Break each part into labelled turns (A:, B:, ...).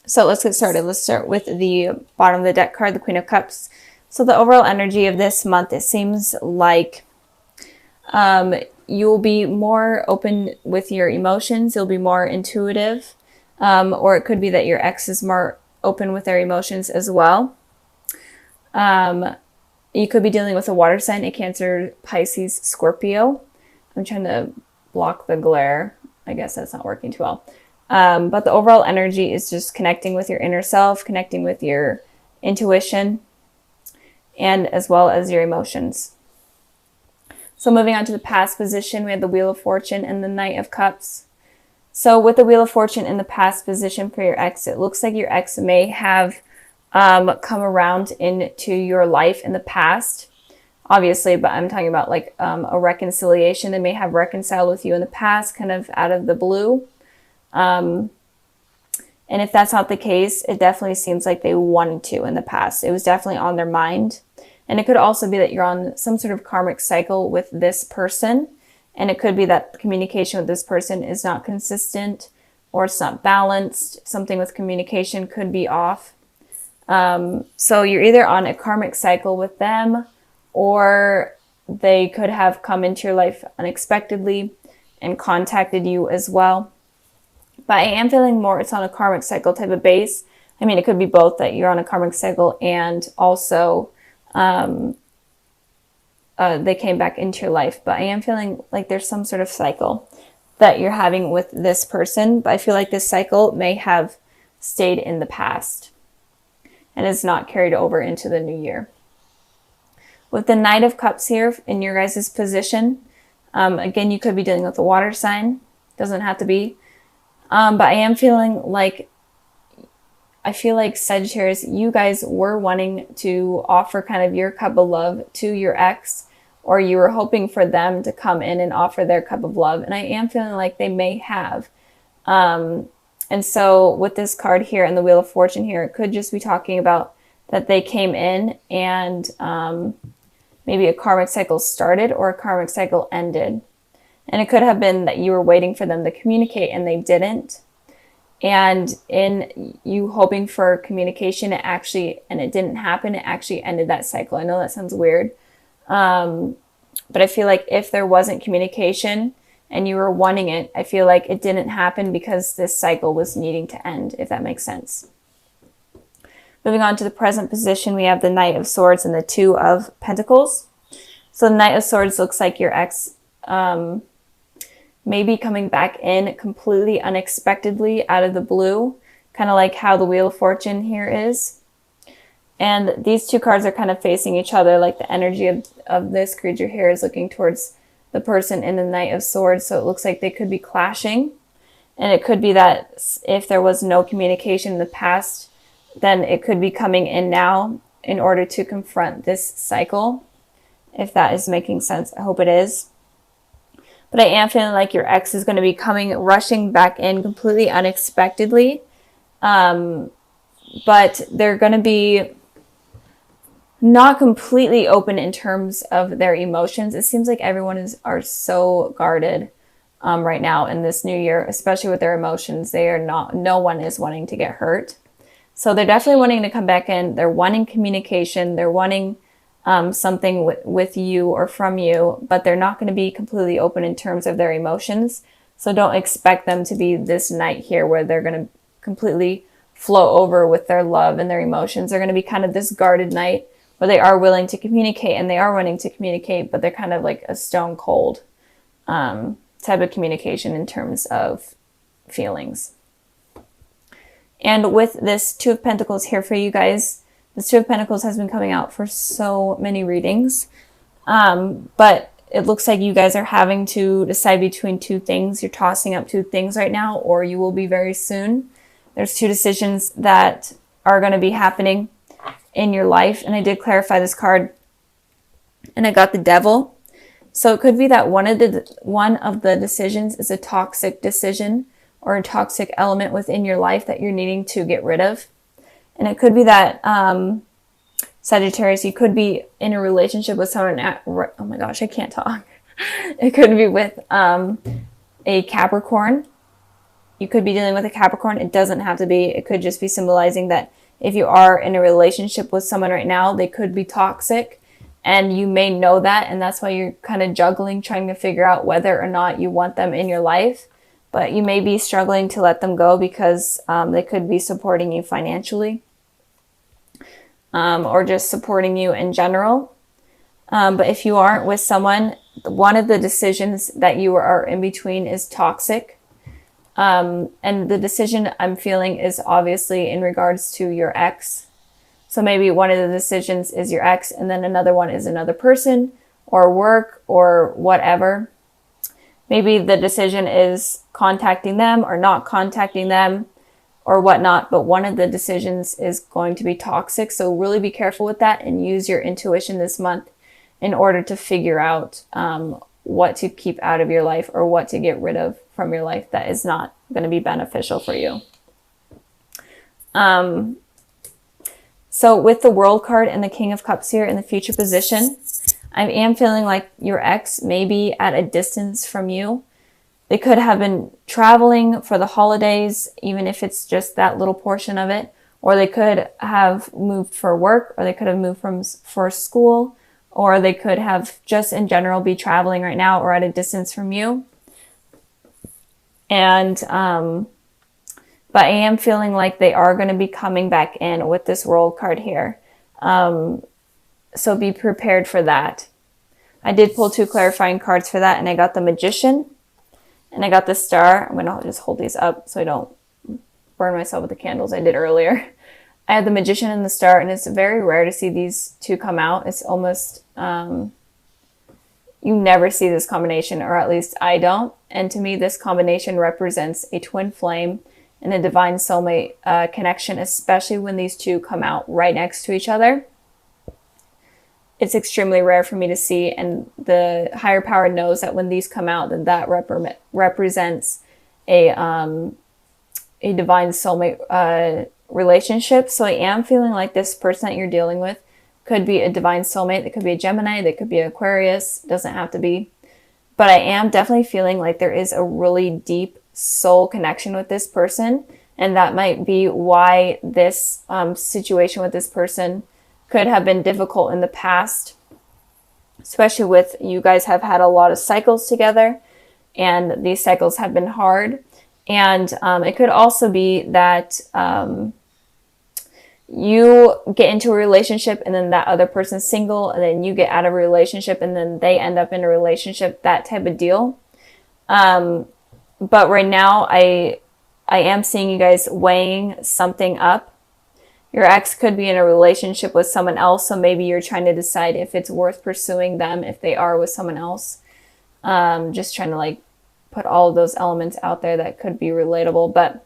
A: So let's get started. Let's start with the bottom of the deck card, the Queen of Cups. So the overall energy of this month, it seems like you'll be more open with your emotions. You'll be more intuitive. Or it could be that your ex is more open with their emotions as well. You could be dealing with a water sign, a Cancer, Pisces, Scorpio. I'm trying to block the glare. I guess that's not working too well. But the overall energy is just connecting with your inner self, connecting with your intuition, and as well as your emotions. So moving on to the past position, we have the Wheel of Fortune and the Knight of Cups. So with the Wheel of Fortune in the past position for your ex, it looks like your ex may have come around into your life in the past, obviously, but I'm talking about like a reconciliation. They may have reconciled with you in the past, kind of out of the blue. And if that's not the case, it definitely seems like they wanted to in the past. It was definitely on their mind. And it could also be that you're on some sort of karmic cycle with this person. And it could be that communication with this person is not consistent or it's not balanced. Something with communication could be off. So you're either on a karmic cycle with them, or they could have come into your life unexpectedly and contacted you as well. But I am feeling more it's on a karmic cycle type of base. I mean, it could be both, that you're on a karmic cycle and also they came back into your life. But I am feeling like there's some sort of cycle that you're having with this person. But I feel like this cycle may have stayed in the past and is not carried over into the new year. With the Knight of Cups here in your guys' position, again, you could be dealing with a water sign. Doesn't have to be. But I am feeling like, I feel like Sagittarius, you guys were wanting to offer kind of your cup of love to your ex, or you were hoping for them to come in and offer their cup of love. And I am feeling like they may have. And so with this card here and the Wheel of Fortune here, it could just be talking about that they came in and maybe a karmic cycle started or a karmic cycle ended. And it could have been that you were waiting for them to communicate and they didn't. And in you hoping for communication, it didn't happen. It actually ended that cycle. I know that sounds weird. But I feel like if there wasn't communication and you were wanting it, I feel like it didn't happen because this cycle was needing to end, if that makes sense. Moving on to the present position, we have the Knight of Swords and the Two of Pentacles. So the Knight of Swords looks like your ex maybe coming back in completely unexpectedly out of the blue, kind of like how the Wheel of Fortune here is. And these two cards are kind of facing each other, like the energy of this creature here is looking towards the person in the Knight of Swords. So it looks like they could be clashing. And it could be that if there was no communication in the past, then it could be coming in now in order to confront this cycle. If that is making sense, I hope it is. But I am feeling like your ex is going to be rushing back in completely unexpectedly. But they're going to be not completely open in terms of their emotions. It seems like everyone are so guarded right now in this new year, especially with their emotions. No one is wanting to get hurt. So they're definitely wanting to come back in. They're wanting communication. They're wanting something with you or from you, but they're not going to be completely open in terms of their emotions. So don't expect them to be this knight here where they're going to completely flow over with their love and their emotions. They're going to be kind of this guarded knight where they are willing to communicate and they are wanting to communicate, but they're kind of like a stone cold type of communication in terms of feelings. And with this Two of Pentacles here for you guys, this Two of Pentacles has been coming out for so many readings. But it looks like you guys are having to decide between two things. You're tossing up two things right now, or you will be very soon. There's two decisions that are going to be happening in your life. And I did clarify this card and I got the Devil. So it could be that one of the decisions is a toxic decision or a toxic element within your life that you're needing to get rid of. And it could be that, Sagittarius, you could be in a relationship with someone oh my gosh, I can't talk. It could be with a Capricorn. you could be dealing with a Capricorn. It doesn't have to be. It could just be symbolizing that if you are in a relationship with someone right now, they could be toxic, and you may know that, and that's why you're kind of juggling, trying to figure out whether or not you want them in your life. But you may be struggling to let them go because they could be supporting you financially, or just supporting you in general. But if you aren't with someone, one of the decisions that you are in between is toxic. And the decision I'm feeling is obviously in regards to your ex. So maybe one of the decisions is your ex, and then another one is another person or work or whatever. Maybe the decision is contacting them or not contacting them or whatnot, but one of the decisions is going to be toxic. So really be careful with that and use your intuition this month in order to figure out what to keep out of your life or what to get rid of from your life that is not going to be beneficial for you. So with the World card and the King of Cups here in the future position, I am feeling like your ex may be at a distance from you. They could have been traveling for the holidays, even if it's just that little portion of it, or they could have moved for work, or they could have moved for school, or they could have just in general be traveling right now or at a distance from you. And but I am feeling like they are going to be coming back in with this World card here. So be prepared for that. I did pull 2 clarifying cards for that, and I got the Magician and I got the Star. I'm going to just hold these up so I don't burn myself with the candles I did earlier. I had the Magician and the Star, and it's very rare to see these 2 come out. It's almost, you never see this combination, or at least I don't. And to me, this combination represents a twin flame and a divine soulmate connection, especially when these 2 come out right next to each other. It's extremely rare for me to see, and the higher power knows that when these come out, then that represents a divine soulmate relationship. So I am feeling like this person that you're dealing with could be a divine soulmate. They could be a Gemini. They could be an Aquarius. Doesn't have to be. But I am definitely feeling like there is a really deep soul connection with this person. And that might be why this situation with this person could have been difficult in the past, especially with you guys have had a lot of cycles together, and these cycles have been hard. And it could also be that you get into a relationship and then that other person's single, and then you get out of a relationship and then they end up in a relationship, that type of deal. But right now I am seeing you guys weighing something up. Your ex could be in a relationship with someone else, so maybe you're trying to decide if it's worth pursuing them if they are with someone else. Just trying to like put all of those elements out there that could be relatable, but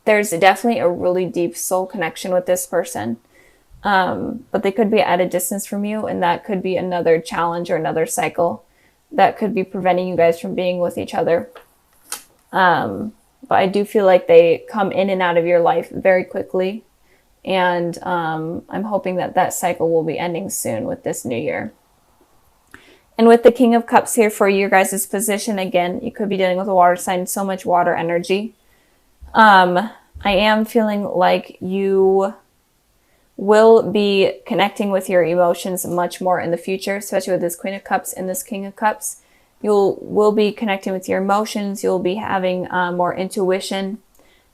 A: there's definitely a really deep soul connection with this person. But they could be at a distance from you, and that could be another challenge or another cycle that could be preventing you guys from being with each other. But I do feel like they come in and out of your life very quickly. And I'm hoping that that cycle will be ending soon with this new year. And with the King of Cups here for your guys' position, again, you could be dealing with a water sign, so much water energy. I am feeling like you will be connecting with your emotions much more in the future, especially with this Queen of Cups and this King of Cups. Will be connecting with your emotions. You'll be having more intuition.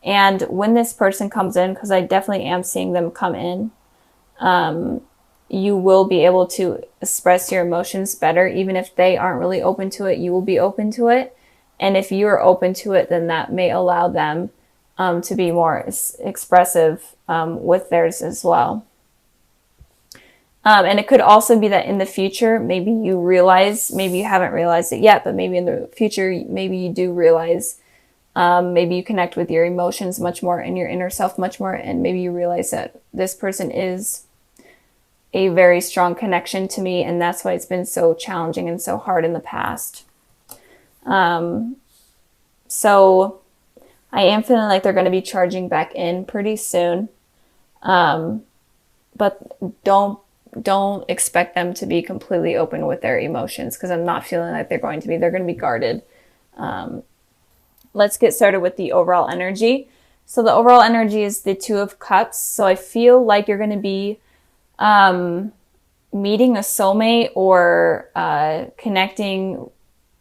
A: And when this person comes in, because I definitely am seeing them come in, you will be able to express your emotions better. Even if they aren't really open to it, you will be open to it. And if you're open to it, then that may allow them to be more expressive with theirs as well. And it could also be that in the future, maybe you realize, maybe you haven't realized it yet, but maybe in the future, maybe you do realize, maybe you connect with your emotions much more and your inner self much more. And maybe you realize that this person is a very strong connection to me. And that's why it's been so challenging and so hard in the past. So I am feeling like they're going to be charging back in pretty soon. But don't expect them to be completely open with their emotions, because I'm not feeling like they're going to be. They're going to be guarded. let's get started with the overall energy. So the overall energy is the Two of Cups. So I feel like you're going to be meeting a soulmate or connecting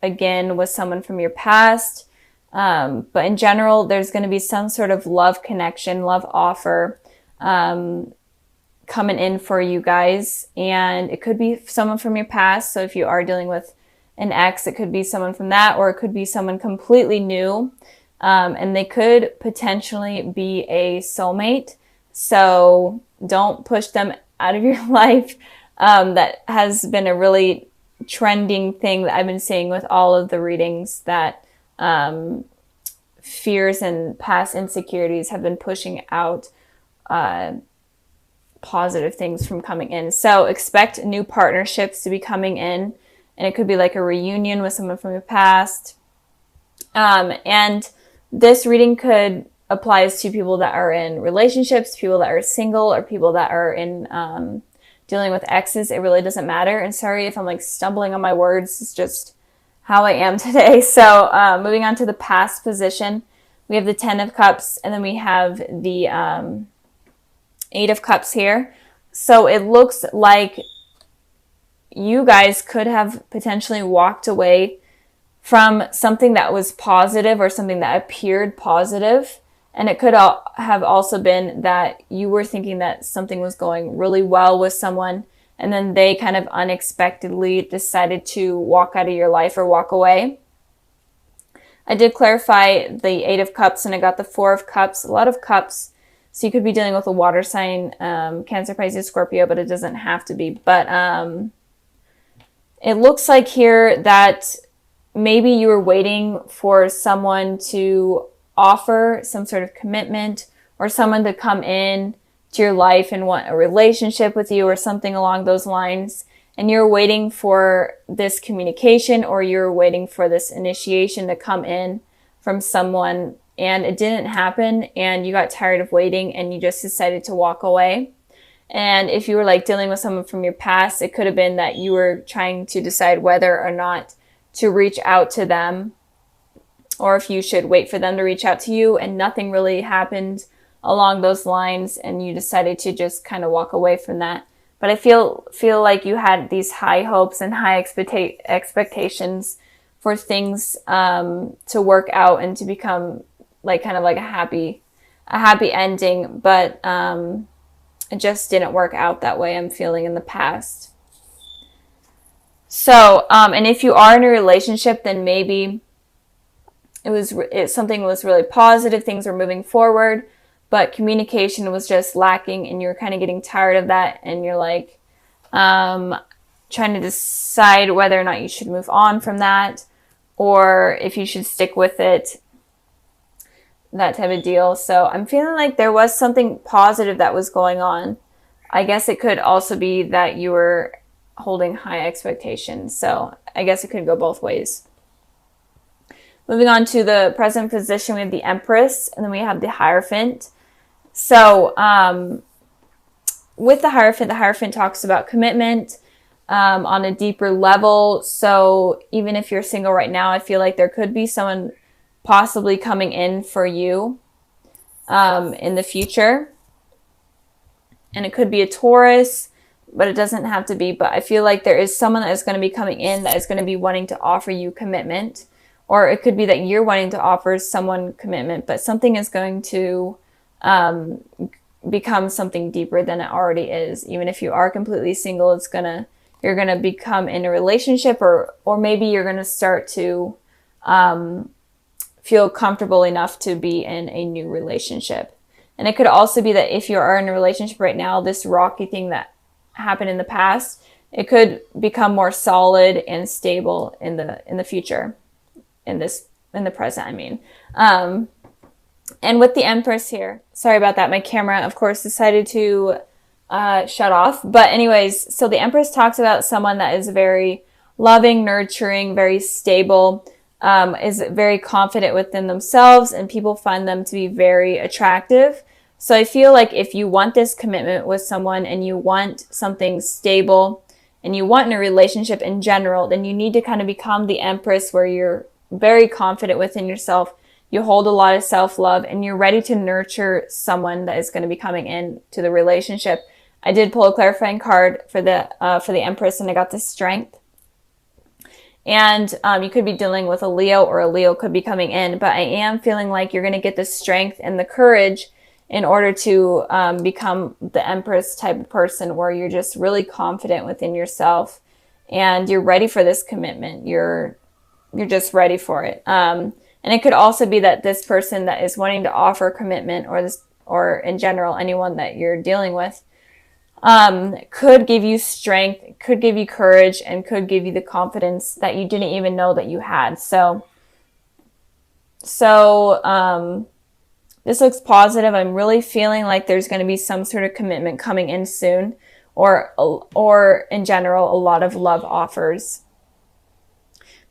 A: again with someone from your past. But in general, there's going to be some sort of love connection, love offer coming in for you guys. And it could be someone from your past. So if you are dealing with an ex, it could be someone from that, or it could be someone completely new. And they could potentially be a soulmate. So don't push them out of your life. That has been a really trending thing that I've been seeing with all of the readings, that fears and past insecurities have been pushing out positive things from coming in. So expect new partnerships to be coming in, and it could be like a reunion with someone from your past. And this reading could applies to people that are in relationships, people that are single, or people that are in dealing with exes. It really doesn't matter. And sorry if I'm like stumbling on my words. It's just how I am today. So moving on to the past position, we have the 10 of Cups, and then we have the 8 of Cups here. So it looks like you guys could have potentially walked away from something that was positive or something that appeared positive. And it could have also been that you were thinking that something was going really well with someone, and then they kind of unexpectedly decided to walk out of your life or walk away. I did clarify the 8 of Cups, and I got the 4 of Cups, a lot of cups. So you could be dealing with a water sign, Cancer, Pisces, Scorpio, but it doesn't have to be. But it looks like here that maybe you were waiting for someone to offer some sort of commitment, or someone to come in to your life and want a relationship with you or something along those lines. And you're waiting for this communication, or you're waiting for this initiation to come in from someone, and it didn't happen, and you got tired of waiting and you just decided to walk away. And if you were like dealing with someone from your past, it could have been that you were trying to decide whether or not to reach out to them, or if you should wait for them to reach out to you, and nothing really happened along those lines, and you decided to just kind of walk away from that. But I feel like you had these high hopes and high expectations for things to work out and to become like kind of like a happy ending, but it just didn't work out that way, I'm feeling, in the past. So, and if you are in a relationship, then maybe something was really positive, things were moving forward, but communication was just lacking, and you're kind of getting tired of that, and you're like trying to decide whether or not you should move on from that, or if you should stick with it, that type of deal. So I'm feeling like there was something positive that was going on. I guess it could also be that you were holding high expectations. So I guess it could go both ways. Moving on to the present position, we have the Empress, and then we have the Hierophant. So with the Hierophant talks about commitment on a deeper level. So even if you're single right now, I feel like there could be someone possibly coming in for you in the future. And it could be a Taurus, but it doesn't have to be. But I feel like there is someone that is going to be coming in that is going to be wanting to offer you commitment. Or it could be that you're wanting to offer someone commitment, but something is going to become something deeper than it already is. Even if you are completely single, you're gonna become in a relationship, or maybe you're gonna start to feel comfortable enough to be in a new relationship. And it could also be that if you are in a relationship right now, this rocky thing that happened in the past, it could become more solid and stable in the future. In the present, I mean. And with the Empress here, sorry about that. My camera, of course, decided to shut off. But anyways, so the Empress talks about someone that is very loving, nurturing, very stable, is very confident within themselves, and people find them to be very attractive. So I feel like if you want this commitment with someone, and you want something stable, and you want in a relationship in general, then you need to kind of become the Empress, where you're very confident within yourself. You hold a lot of self-love, and you're ready to nurture someone that is going to be coming into the relationship. I did pull a clarifying card for the Empress, and I got the Strength. And you could be dealing with a Leo, or a Leo could be coming in, but I am feeling like you're going to get the strength and the courage in order to become the Empress type of person, where you're just really confident within yourself and you're ready for this commitment. You're just ready for it. And it could also be that this person that is wanting to offer commitment, or in general, anyone that you're dealing with, could give you strength, could give you courage, and could give you the confidence that you didn't even know that you had. So this looks positive. I'm really feeling like there's going to be some sort of commitment coming in soon, or in general, a lot of love offers.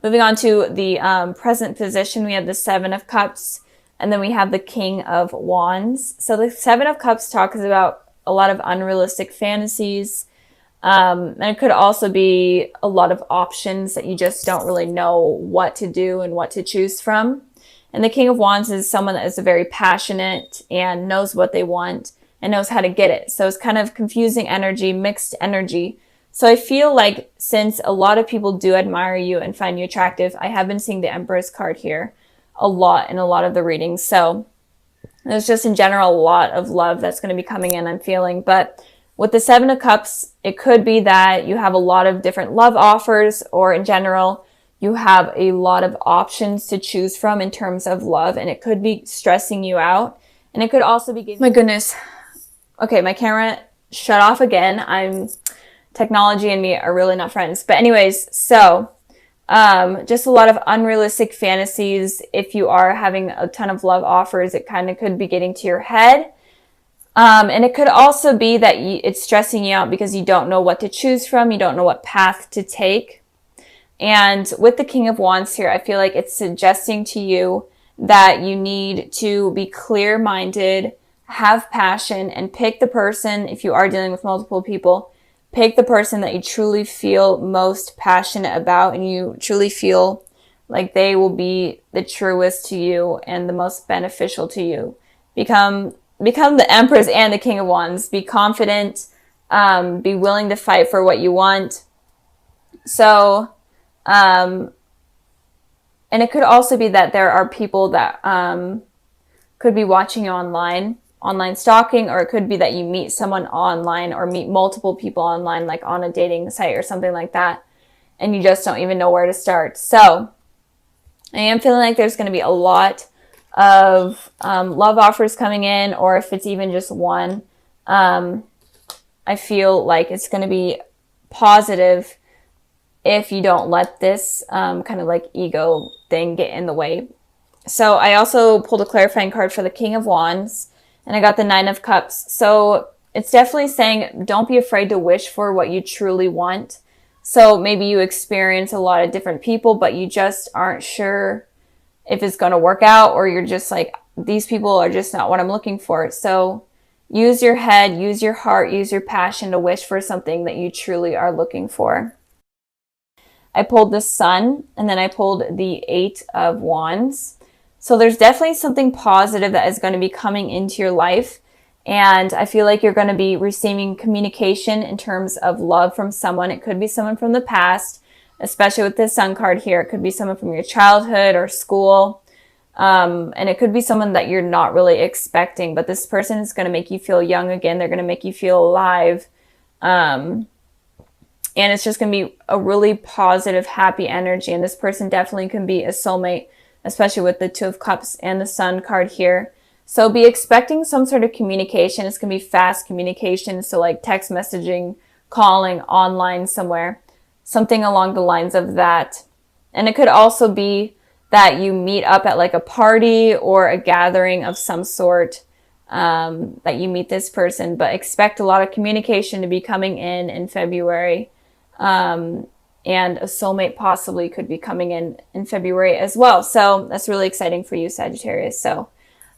A: Moving on to the present position, we have the Seven of Cups, and then we have the King of Wands. So the Seven of Cups talks about a lot of unrealistic fantasies, and it could also be a lot of options that you just don't really know what to do and what to choose from. And the King of Wands is someone that is very passionate and knows what they want and knows how to get it. So it's kind of confusing energy, mixed energy. So I feel like since a lot of people do admire you and find you attractive, I have been seeing the Empress card here a lot in a lot of the readings. So there's just in general a lot of love that's going to be coming in, I'm feeling. But with the Seven of Cups, it could be that you have a lot of different love offers, or in general, you have a lot of options to choose from in terms of love, and it could be stressing you out. And it could also be my goodness. Okay, my camera shut off again. Technology and me are really not friends. But anyways, so just a lot of unrealistic fantasies. If you are having a ton of love offers, it kind of could be getting to your head. And it could also be that it's stressing you out because you don't know what to choose from. You don't know what path to take. And with the King of Wands here, I feel like it's suggesting to you that you need to be clear-minded, have passion, and pick the person, if you are dealing with multiple people, pick the person that you truly feel most passionate about, and you truly feel like they will be the truest to you and the most beneficial to you. Become the Empress and the King of Wands. Be confident, be willing to fight for what you want. So, and it could also be that there are people that could be watching you online stalking, or it could be that you meet someone online or meet multiple people online, like on a dating site or something like that, and you just don't even know where to start. So I am feeling like there's going to be a lot of love offers coming in, or if it's even just one, I feel like it's going to be positive if you don't let this kind of like ego thing get in the way. So I also pulled a clarifying card for the King of Wands, and I got the Nine of Cups. So it's definitely saying don't be afraid to wish for what you truly want. So maybe you experience a lot of different people, but you just aren't sure if it's going to work out, or you're just like, these people are just not what I'm looking for. So use your head, use your heart, use your passion to wish for something that you truly are looking for. I pulled the Sun, and then I pulled the Eight of Wands. So there's definitely something positive that is going to be coming into your life. And I feel like you're going to be receiving communication in terms of love from someone. It could be someone from the past, especially with this Sun card here. It could be someone from your childhood or school. And it could be someone that you're not really expecting, but this person is going to make you feel young again. They're going to make you feel alive. And it's just going to be a really positive, happy energy. And this person definitely can be a soulmate, especially with the Two of Cups and the Sun card here. So be expecting some sort of communication. It's going to be fast communication. So like text messaging, calling, online somewhere, something along the lines of that. And it could also be that you meet up at like a party or a gathering of some sort, that you meet this person, but expect a lot of communication to be coming in February. And a soulmate possibly could be coming in February as well. So that's really exciting for you, Sagittarius. So